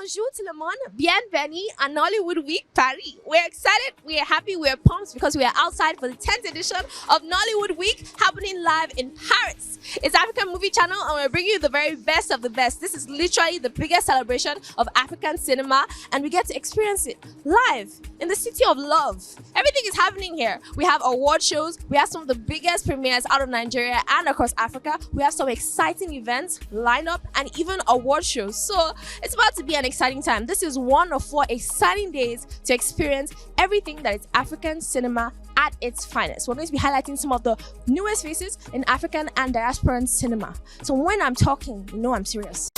Bonjour tout le monde, bienvenue à Nollywood Week Paris. We're excited, we're happy, we're pumped because we are outside for the 10th edition of Nollywood Week happening live in Paris. It's African Movie Channel and we're bringing you the very best of the best. This is literally the biggest celebration of African cinema and we get to experience it live in the city of love. Everything is happening here. We have award shows, we have some of the biggest premieres out of Nigeria and across Africa. We have some exciting events, lineup, and even award shows. So it's about to be an exciting time. This is one of 4 exciting days to experience everything that is African cinema at its finest. We're going to be highlighting some of the newest faces in African and diaspora cinema. So when I'm talking, you know I'm serious.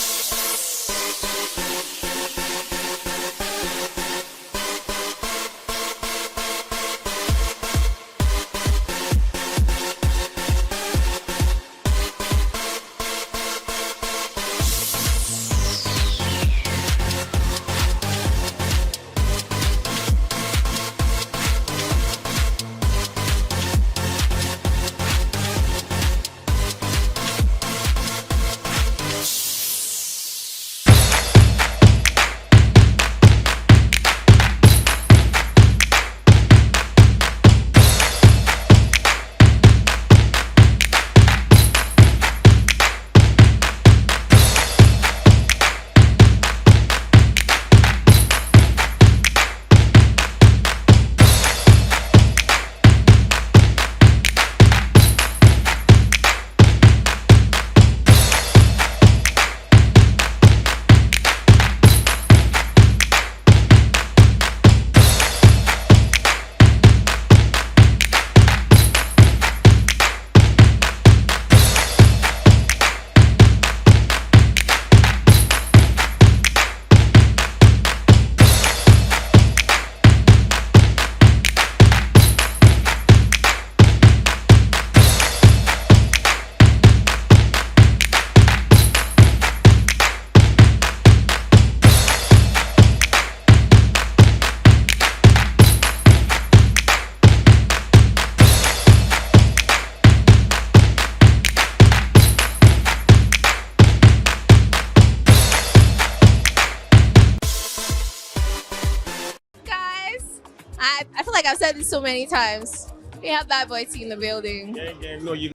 I feel like I've said this so many times. We have Bad Boy T in the building. Yeah, no, you.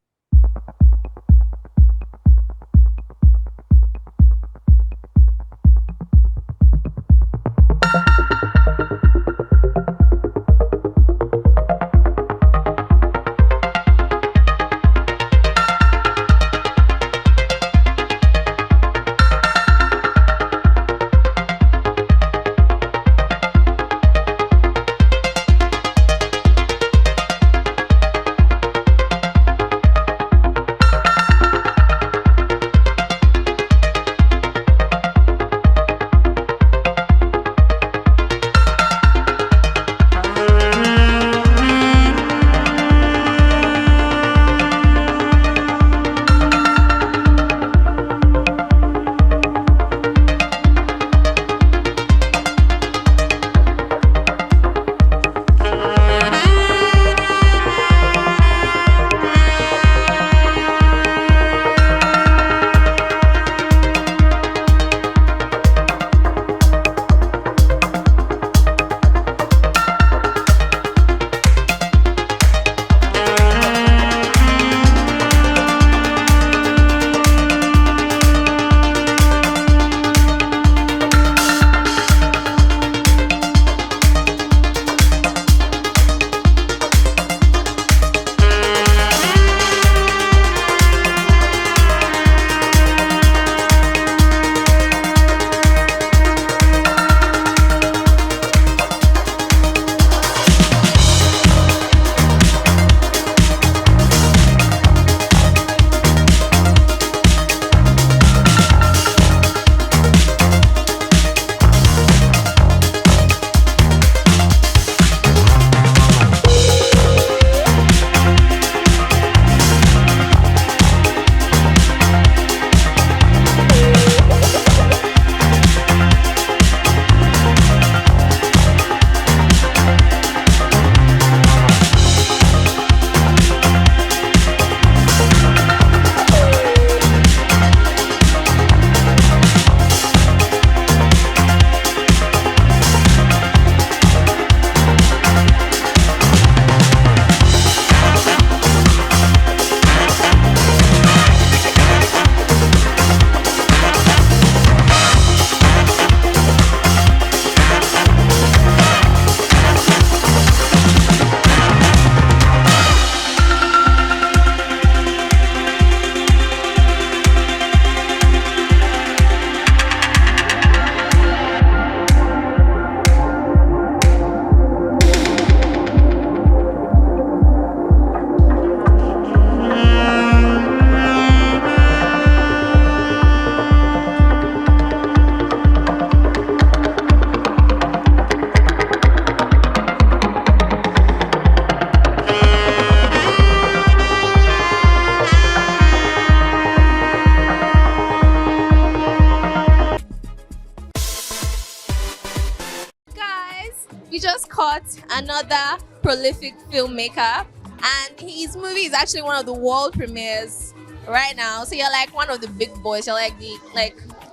we just caught another prolific filmmaker, and his movie is actually one of the world premieres right now. So you're like one of the big boys. You're like the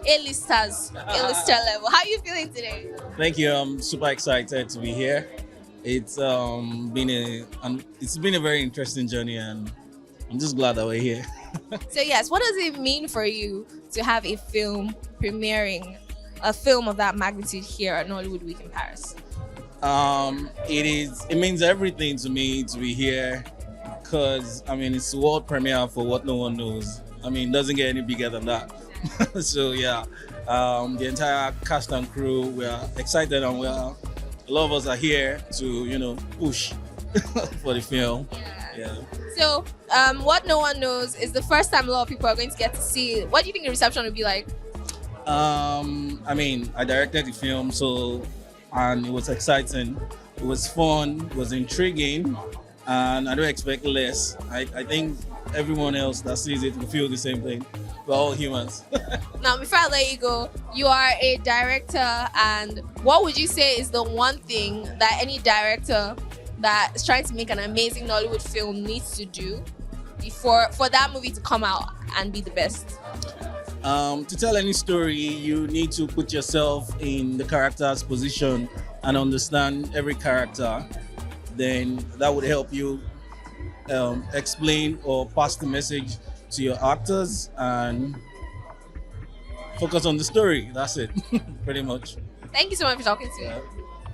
A-listers, A-lister level. How are you feeling today? Thank you. I'm super excited to be here. It's been a very interesting journey, and I'm just glad that we're here. So yes, what does it mean for you to have a film premiering, a film of that magnitude here at Nollywood Week in Paris? It means everything to me to be here, because it's the world premiere for What No One Knows. It doesn't get any bigger than that. So yeah, the entire cast and crew, we are excited, and a lot of us are here to push for the film. Yeah. So What No One Knows is the first time a lot of people are going to get to see it. What do you think the reception will be like? I directed the film, and it was exciting. It was fun. It was intriguing, and I don't expect less. I think everyone else that sees it will feel the same thing. We're all humans. Now, before I let you go, you are a director, and what would you say is the one thing that any director that is trying to make an amazing Nollywood film needs to do for that movie to come out and be the best? To tell any story, you need to put yourself in the character's position and understand every character. Then that would help you explain or pass the message to your actors and focus on the story. That's it, pretty much. Thank you so much for talking to me.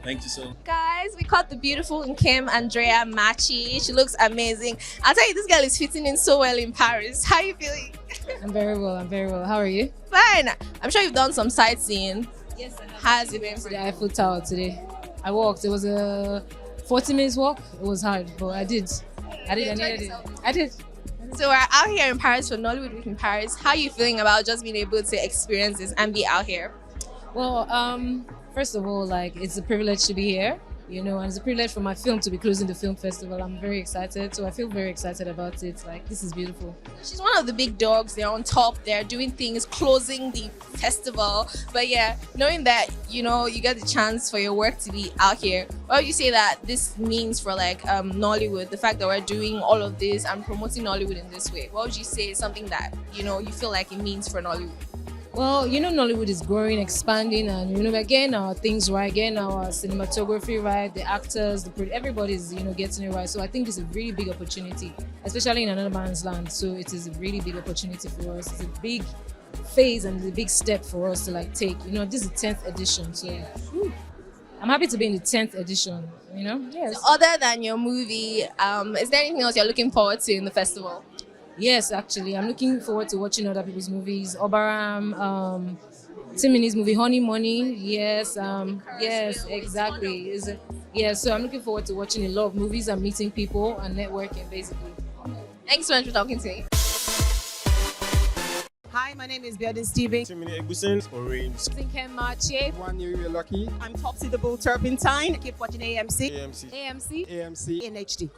Thank you so. Guys, we caught the beautiful Nkem Andrea Marchie. She looks amazing. I'll tell you, this girl is fitting in so well in Paris. How are you feeling? I'm very well. How are you? Fine. I'm sure you've done some sightseeing. Yes, I have. How's it been To for the you? Eiffel Tower today. I walked. It was a 40 minutes walk. It was hard, but I did. I needed it. I did. So we're out here in Paris for Nollywood Week in Paris. How are you feeling about just being able to experience this and be out here? Well, first of all, it's a privilege to be here, and it's a privilege for my film to be closing the film festival. I'm very excited, so I feel very excited about it. This is beautiful. She's one of the big dogs. They're on top. They're doing things, closing the festival. But yeah, knowing that, you get the chance for your work to be out here, what would you say that this means for Nollywood, the fact that we're doing all of this and promoting Nollywood in this way? What would you say is something that, you feel like it means for Nollywood? Well, Nollywood is growing, expanding, and we're getting our things right, getting our cinematography right, the actors, everybody's getting it right. So I think it's a really big opportunity, especially in another man's land. So it is a really big opportunity for us. It's a big phase and it's a big step for us to take. This is the 10th edition, so I'm happy to be in the 10th edition. Yes. So other than your movie, is there anything else you're looking forward to in the festival? Yes, actually, I'm looking forward to watching other people's movies. Obaram, Timini's movie, Honey Money. Yes, yes, exactly. So I'm looking forward to watching a lot of movies and meeting people and networking, basically. Thanks so much for talking to me. Hi, my name is Biodun Stephens. Timini Egbuson, Orire Nkem Andrea Marchie. Nwani Hummer. I'm Topsy the Bull Turpentine. Keep watching AMC. AMC. In HD.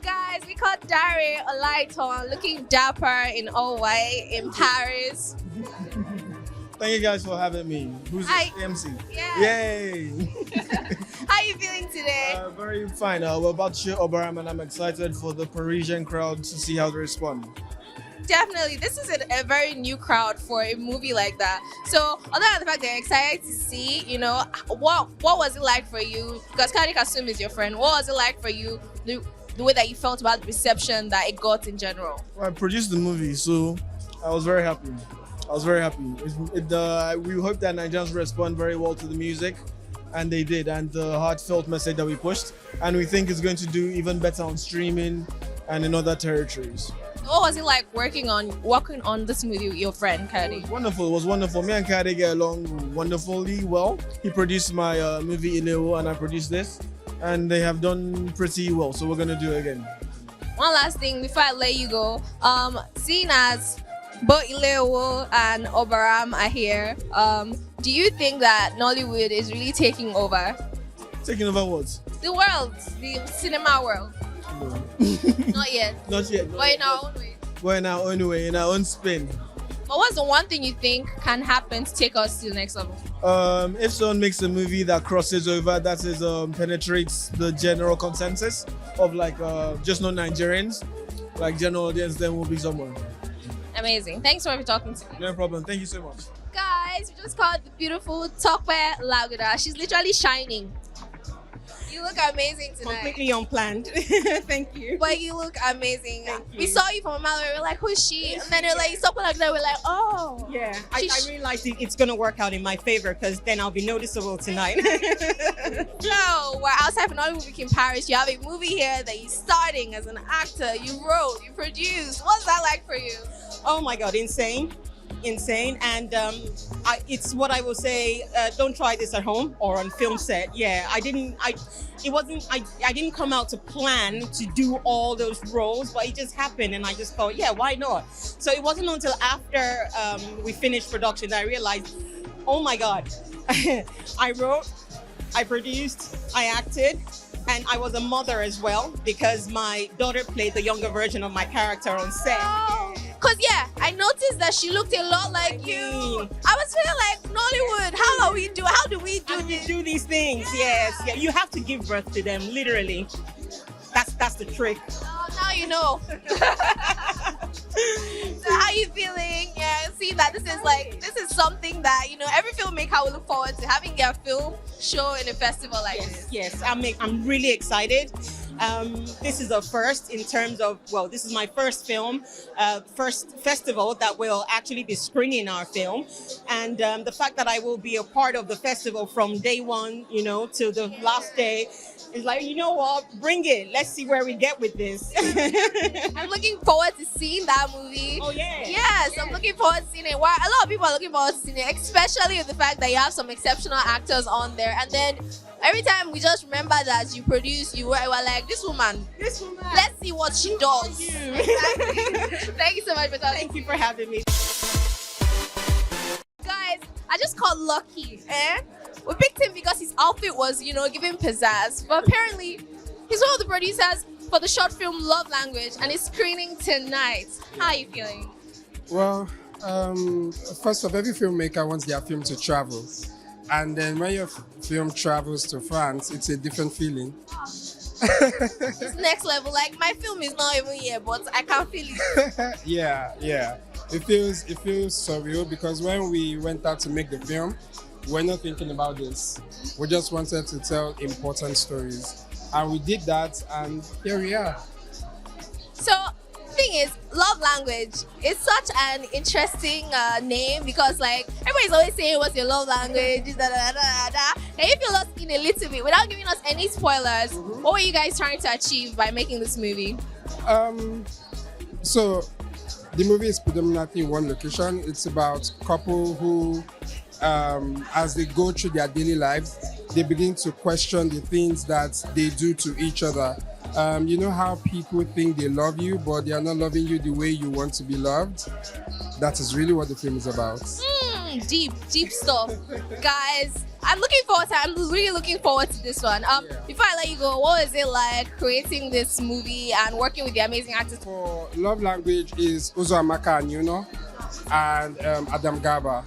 Guys, we caught Olaitan looking dapper in all white in Paris. Thank you guys for having me. Who's Hi. AMC? Yeah. Yay! How are you feeling today? Very fine. We're about to show Obaram, and I'm excited for the Parisian crowd to see how they respond. Definitely, this is a very new crowd for a movie like that. So, other than the fact they're excited to see, what was it like for you? Because Kasum is your friend. What was it like for you? The way that you felt about the reception that it got in general? Well, I produced the movie, so I was very happy. We hope that Nigerians respond very well to the music, and they did, and the heartfelt message that we pushed, and we think it's going to do even better on streaming and in other territories. What was it like working on this movie with your friend Kayode? It was wonderful. Me and Kayode get along wonderfully well. He produced my movie Ileo, and I produced this, and they have done pretty well, so we're gonna do it again. One last thing before I let you go. Seeing as both Ileo and Obaram are here, do you think that Nollywood is really taking over? Taking over what? The world, the cinema world. No. Not yet. Not yet. But in our own way. We're in our own way, in our own spin. But what's the one thing you think can happen to take us to the next level? If someone makes a movie that crosses over, that is penetrates the general consensus of like just not Nigerians, like general audience, then we'll be somewhere. Amazing. Thanks for talking to me. No problem. Thank you so much. Guys, we just called the beautiful Tope Laguda. She's literally shining. You look amazing tonight. Completely unplanned. Thank you. But you look amazing. Thank you. We saw you from a mile away. We were like, who's she? And then they're like, Tope Laguda. We're like, oh. Yeah, I realized it's going to work out in my favor because then I'll be noticeable tonight. So, we're outside for Nollywood Week in Paris. You have a movie here that you're starting as an actor. You wrote, you produced. What's that like for you? Oh my God, insane. And it's what I will say, don't try this at home or on film set. Yeah, I didn't come out to plan to do all those roles, but it just happened and I just thought, yeah, why not? So it wasn't until after we finished production that I realized, oh my God, I wrote, I produced, I acted, and I was a mother as well because my daughter played the younger version of my character on set. Oh. Cause yeah, I noticed that she looked a lot like you. I was feeling like Nollywood. How do we do these things? Yes, yeah. You have to give birth to them, literally. That's the trick. Oh, now you know. So how you feeling? Yeah, see that this is something that every filmmaker will look forward to having their film show in a festival like this. Yes, I'm really excited. This is a first in terms of, well, this is my first film, first festival that will actually be screening our film. And the fact that I will be a part of the festival from day one, to the last day, is like, you know what, bring it. Let's see where we get with this. I'm looking forward to seeing that movie. Oh, yeah. Yes, I'm looking forward to seeing it. Why a lot of people are looking forward to seeing it, especially with the fact that you have some exceptional actors on there. And then every time we just remember that you produce, you were like, this woman. Let's see what she does. Exactly. Thank you so much for talking. Thank you for having me. Guys, I just called Lucky. We picked him because his outfit was, giving pizzazz. But apparently, he's one of the producers for the short film Love Language and it's screening tonight. How are you feeling? Well, first of all, every filmmaker wants their film to travel. And then when your film travels to France, it's a different feeling. It's next level. Like, my film is not even here, but I can feel it. Yeah. It feels surreal because when we went out to make the film, we're not thinking about this. We just wanted to tell important stories. And we did that, and here we are. So, the thing is, Love Language is such an interesting name because, like, everybody's always saying, what's your love language? Da, da, da, da, da. Now, if you lost in a little bit, without giving us any spoilers, what were you guys trying to achieve by making this movie? So, the movie is predominantly in one location. It's about a couple who, as they go through their daily lives, they begin to question the things that they do to each other. You know how people think they love you, but they are not loving you the way you want to be loved? That is really what the film is about. Deep stuff. Guys, I'm really looking forward to this one. Before I let you go, what was it like creating this movie and working with the amazing actors? For Love Language is Uzee and Adam Gaba.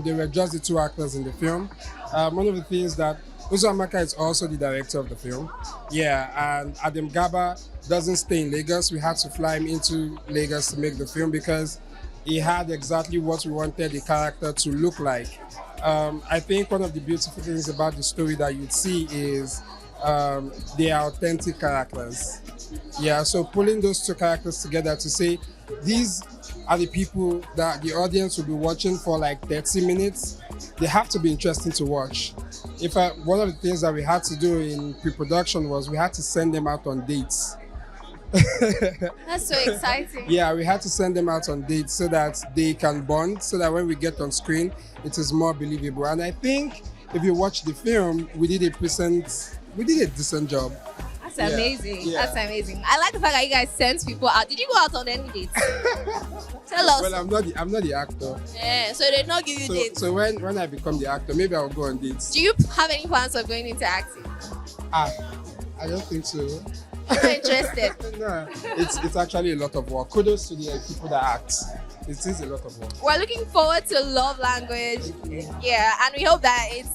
They were just the two actors in the film. One of the things that Uzee is also the director of the film. Yeah, and Adam Gaba doesn't stay in Lagos. We had to fly him into Lagos to make the film because he had exactly what we wanted the character to look like. I think one of the beautiful things about the story that you'd see is they are authentic characters. Yeah, so pulling those two characters together to say, these are the people that the audience will be watching for like 30 minutes. They have to be interesting to watch. In fact, one of the things that we had to do in pre-production was we had to send them out on dates. That's so exciting. Yeah, we had to send them out on dates so that they can bond, so that when we get on screen, it is more believable. And I think if you watch the film, we did a decent job. That's amazing. Yeah. That's amazing. I like the fact that you guys sent people out. Did you go out on any dates? Tell us. Well, I'm not the actor. Yeah, so they not give you dates. So when I become the actor, maybe I'll go on dates. Do you have any plans of going into acting? I don't think so. I'm not interested. No, it's actually a lot of work. Kudos to the people that act. It is a lot of work. We're looking forward to Love Language. Yeah, and we hope that it's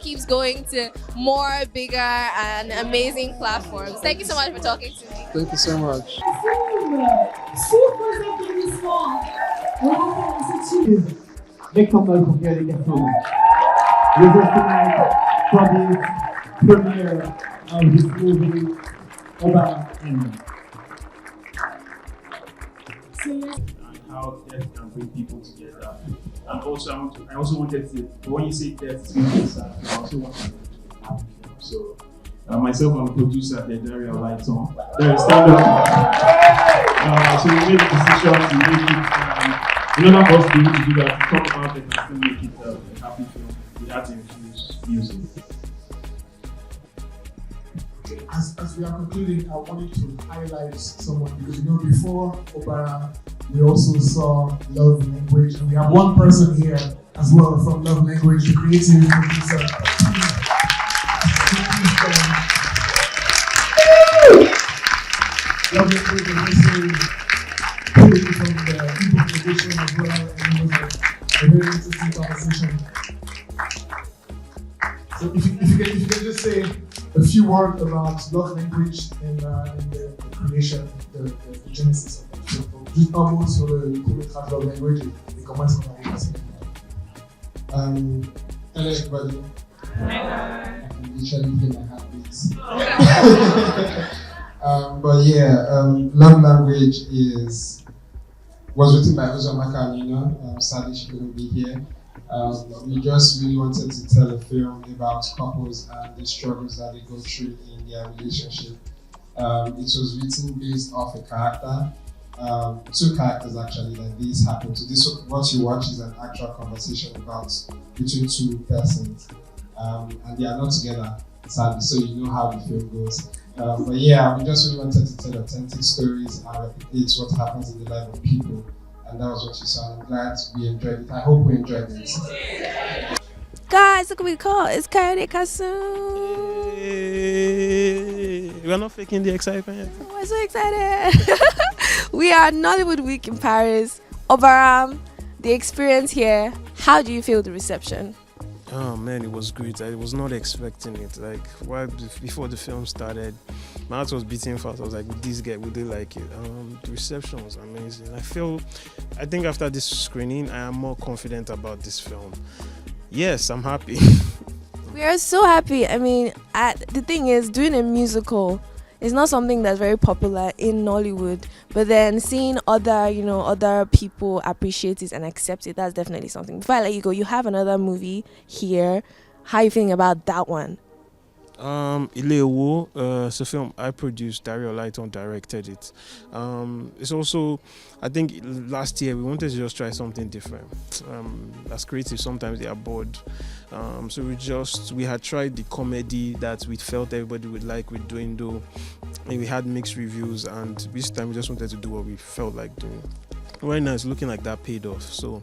keeps going to more bigger and amazing platforms. Thank you so much for talking to me. Thank you so much. Make some noise for Kayode Kasum. With us tonight for the premiere of this movie, Oba and how death can bring people together. And also, I also wanted to, when you say death, it's going to be sad, I also want to happy film. So, myself, I'm a producer at Deyemi Olaitan. There is stand up. So we made the decision to make it, in order for us to be able to do that, to talk about it and still make it a happy film without infused music. As we are concluding, I wanted to highlight someone because before Obara, we also saw Love Language, and we have one person here as well from Love Language, the creative producer. Love Language is also pulling from the people production as well, and it was a very interesting conversation. So if you can just say a few words about Love Language and the creation, the genesis of the film. Donc, juste un mot sur le court-métrage Love Language et comment est-ce qu'on arrive à ce film. Hello everybody. I can literally play my heartbeats. But yeah, Love Language was written by Uzee. Sadly she couldn't be here. We just really wanted to tell a film about couples and the struggles that they go through in their relationship. It was written based off a character, two characters actually that this happened to. This what you watch is an actual conversation between two persons, and they are not together, sadly, so you know how the film goes. But yeah, we just really wanted to tell authentic stories and replicate what happens in the life of people. And that was what you saw. I'm glad we enjoyed it. I hope we enjoyed it. Guys, look what we call. It's Kayode Kasum. We're not faking the excitement yet. Oh, we're so excited. We are Nollywood Week in Paris. Obaram, the experience here. How do you feel the reception? Oh man, it was great. I was not expecting it. Like before the film started, my heart was beating fast. I was like, with this guy, would they like it? The reception was amazing. I think after this screening, I am more confident about this film. Yes, I'm happy. We are so happy. I mean, the thing is, doing a musical is not something that's very popular in Nollywood. But then seeing other people appreciate it and accept it, that's definitely something. Before I let you go, you have another movie here. How are you feeling about that one? Adeoluwa Owu, it's a film I produced. Olaitan directed it. It's also, I think last year we wanted to just try something different. As creative, sometimes they are bored. So we had tried the comedy that we felt everybody would like with doing though. And we had mixed reviews, and this time we just wanted to do what we felt like doing. Right now it's looking like that paid off. So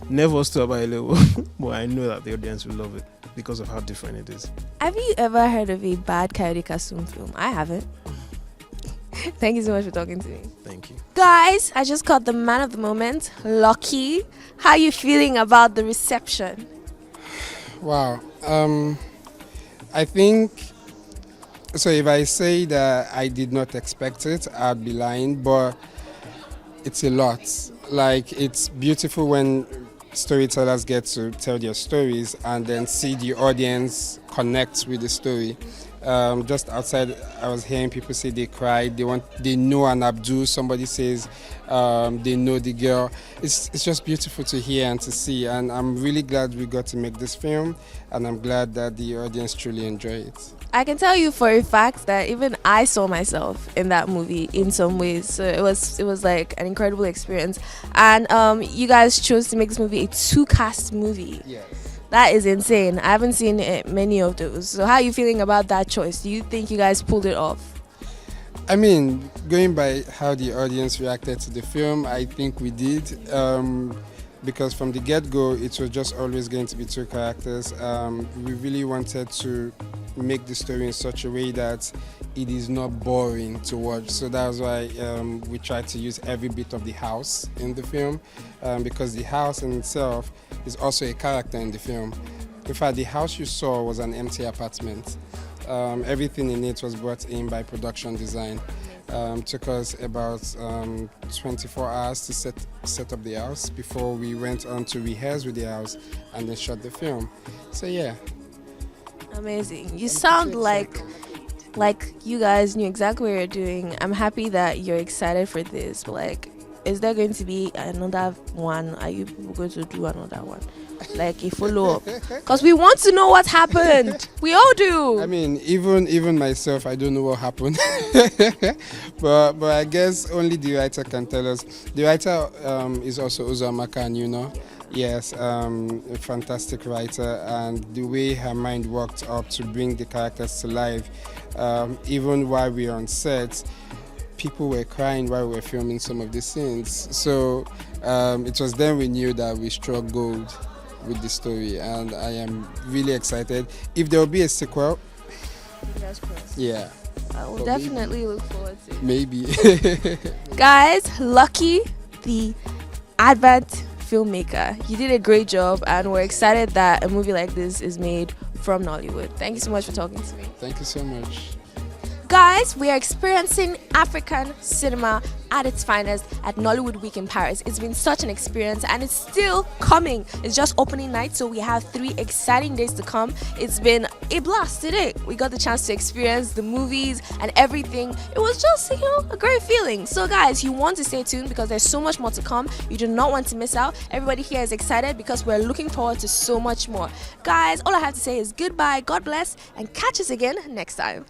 never stop by Adeoluwa, but I know that the audience will love it because of how different it is. Have you ever heard of a bad Kayode Kasum film? I haven't. Thank you so much for talking to me. Thank you. Guys, I just caught the man of the moment, Lucky. How are you feeling about the reception? Wow. I think, so if I say that I did not expect it, I'd be lying, but it's a lot. Like, it's beautiful when storytellers get to tell their stories and then see the audience connect with the story. Just outside, I was hearing people say they cried, they know an Abdul, somebody says they know the girl. It's just beautiful to hear and to see, and I'm really glad we got to make this film, and I'm glad that the audience truly enjoy it. I can tell you for a fact that even I saw myself in that movie in some ways. So it was like an incredible experience. And you guys chose to make this movie a 2-cast movie. Yes. That is insane. I haven't seen many of those. So how are you feeling about that choice? Do you think you guys pulled it off? I mean, going by how the audience reacted to the film, I think we did. Because from the get-go, it was just always going to be 2 characters. We really wanted to make the story in such a way that it is not boring to watch. So that's why we try to use every bit of the house in the film, because the house in itself is also a character in the film. In fact, the house you saw was an empty apartment. Everything in it was brought in by production design. Took us about 24 hours to set up the house before we went on to rehearse with the house and then shot the film. So yeah. Amazing. You sound like you guys knew exactly what you're doing. I'm happy that you're excited for this. But like, is there going to be another one? Are you people going to do another one? Like a follow-up? Because we want to know what happened. We all do. I mean, even myself, I don't know what happened. but I guess only the writer can tell us. The writer is also Uzee, you know. Yes, a fantastic writer, and the way her mind worked up to bring the characters to life, even while we were on set, people were crying while we were filming some of the scenes. So it was then we knew that we struck gold with the story, and I am really excited. If there will be a sequel, yeah, I will definitely look forward to it. Maybe. Guys, Lucky, the Advent filmmaker, you did a great job, and we're excited that a movie like this is made from Nollywood. Thank you so much for talking to me. Thank you so much. Guys, we are experiencing African cinema at its finest at Nollywood Week in Paris. It's been such an experience, and it's still coming. It's just opening night, so we have 3 exciting days to come. It's been a blast today. We got the chance to experience the movies and everything. It was just, a great feeling. So guys, you want to stay tuned because there's so much more to come. You do not want to miss out. Everybody here is excited because we're looking forward to so much more. Guys, all I have to say is goodbye, God bless, and catch us again next time.